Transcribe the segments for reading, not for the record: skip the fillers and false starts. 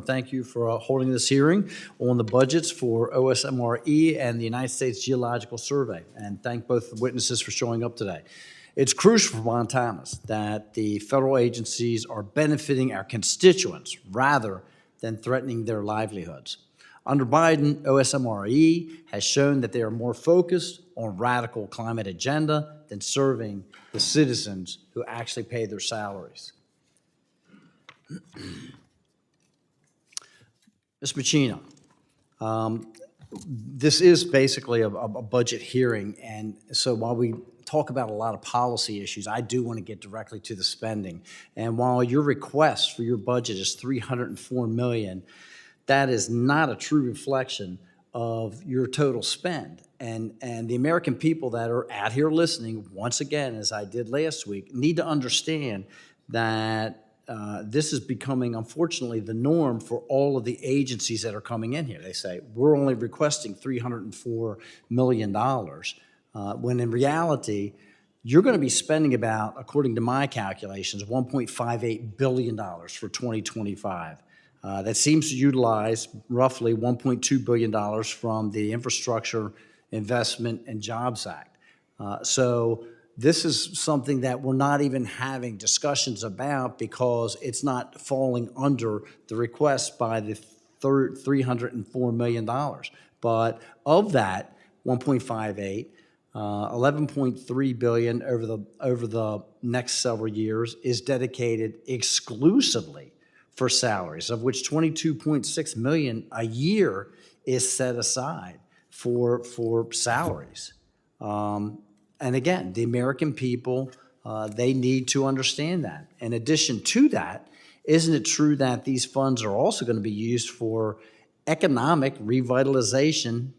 Thank you for holding this hearing on the budgets for OSMRE and the United States Geological Survey, and thank both the witnesses for showing up today. It's crucial for Montanans that the federal agencies are benefiting our constituents rather than threatening their livelihoods. Under Biden, OSMRE has shown that they are more focused on radical climate agenda than serving the citizens who actually pay their salaries. Ms. Machino, this is basically a budget hearing, and so while we talk about a lot of policy issues, I do want to get directly to the spending. And while your request for your budget is $304 million, that is not a true reflection of your total spend. And the American people that are out here listening, once again, as I did last week, need to understand that this is becoming, unfortunately, the norm for all of the agencies that are coming in here. They say, we're only requesting $304 million, when in reality, you're going to be spending about, according to my calculations, $1.58 billion for 2025. That seems to utilize roughly $1.2 billion from the Infrastructure Investment and Jobs Act. So this is something that we're not even having discussions about because it's not falling under the request by the $304 million. But of that 1.58, 11.3 billion over the next several years is dedicated exclusively for salaries, of which 22.6 million a year is set aside for salaries. And again, the American people, they need to understand that. In addition to that, isn't it true that these funds are also going to be used for economic revitalization,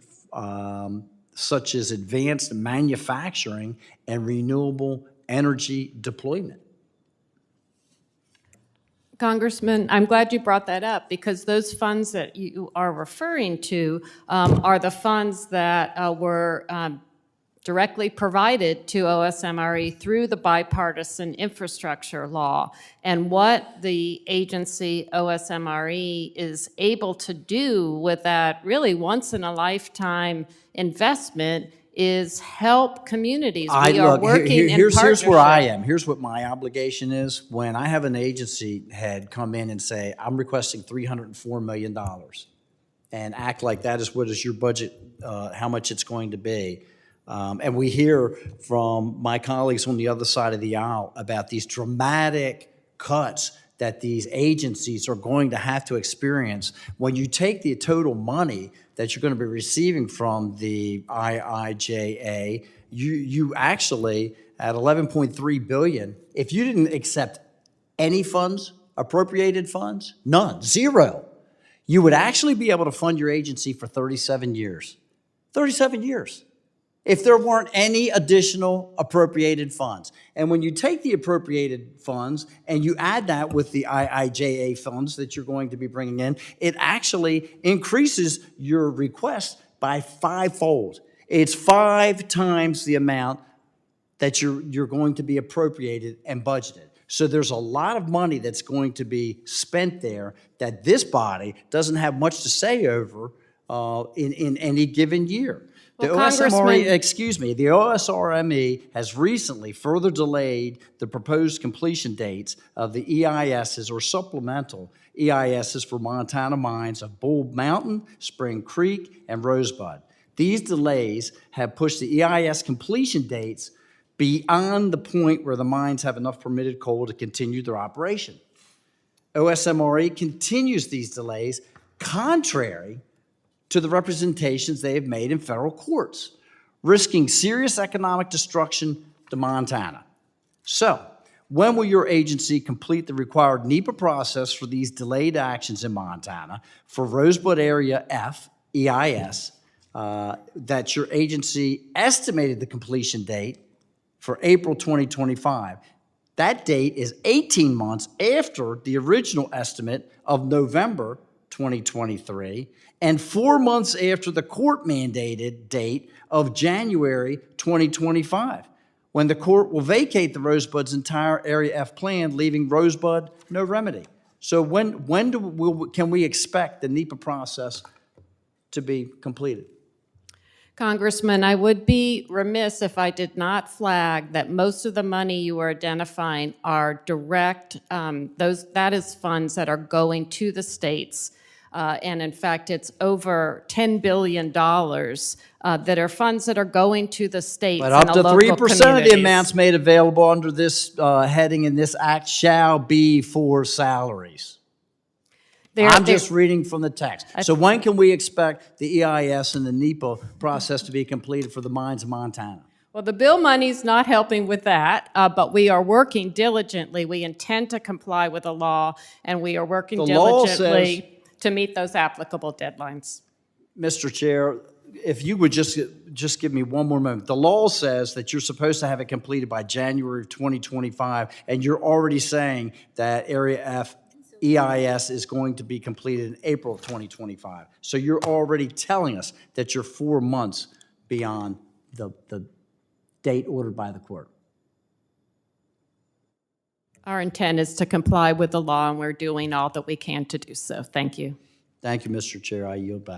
such as advanced manufacturing and renewable energy deployment? Congressman, I'm glad you brought that up because those funds that you are referring to are the funds that were directly provided to OSMRE through the bipartisan infrastructure law. And what the agency OSMRE is able to do with that really once-in-a-lifetime investment is help communities. We are working in partnership. Here's where I am. Here's what my obligation is. When I have an agency head come in and say, I'm requesting $304 million, and act like that is what is your budget, how much it's going to be. And we hear from my colleagues on the other side of the aisle about these dramatic cuts that these agencies are going to have to experience. When you take the total money that you're going to be receiving from the IIJA, you actually, at $11.3 billion, if you didn't accept any funds, appropriated funds, none, zero, you would actually be able to fund your agency for 37 years. 37 years. If there weren't any additional appropriated funds. And when you take the appropriated funds and you add that with the IIJA funds that you're going to be bringing in, it actually increases your request by fivefold. It's 5 times the amount that you're going to be appropriated and budgeted. So there's a lot of money that's going to be spent there that this body doesn't have much to say over in any given year. The OSRME has recently further delayed the proposed completion dates of the EISs or supplemental EISs for Montana mines of Bull Mountain, Spring Creek, and Rosebud. These delays have pushed the EIS completion dates beyond the point where the mines have enough permitted coal to continue their operation. OSMRE continues these delays contrary to the representations they have made in federal courts, risking serious economic destruction to Montana. So, when will your agency complete the required NEPA process for these delayed actions in Montana for Rosebud Area F, EIS, that your agency estimated the completion date for April 2025? That date is 18 months after the original estimate of November 2023, and 4 months after the court-mandated date of January 2025, when the court will vacate the Rosebud's entire Area F plan, leaving Rosebud no remedy. So can we expect the NEPA process to be completed? Congressman, I would be remiss if I did not flag that most of the money you are identifying are direct, that is funds that are going to the states. And in fact, it's over $10 billion that are funds that are going to the states But and up the to local 3% of the communities. amounts made available under this heading in this act shall be for salaries. I'm just reading from the text. So when can we expect the EIS and the NEPA process to be completed for the mines of Montana? Well, the bill money's not helping with that, but we are working diligently. We intend to comply with the law, and we are working The law diligently to meet those applicable deadlines. Mr. Chair, if you would just give me one more moment. The law says that you're supposed to have it completed by January of 2025, and you're already saying that Area F EIS is going to be completed in April of 2025. So you're already telling us that you're 4 months beyond the date ordered by the court. Our intent is to comply with the law, and we're doing all that we can to do so. Thank you. Thank you, Mr. Chair. I yield back.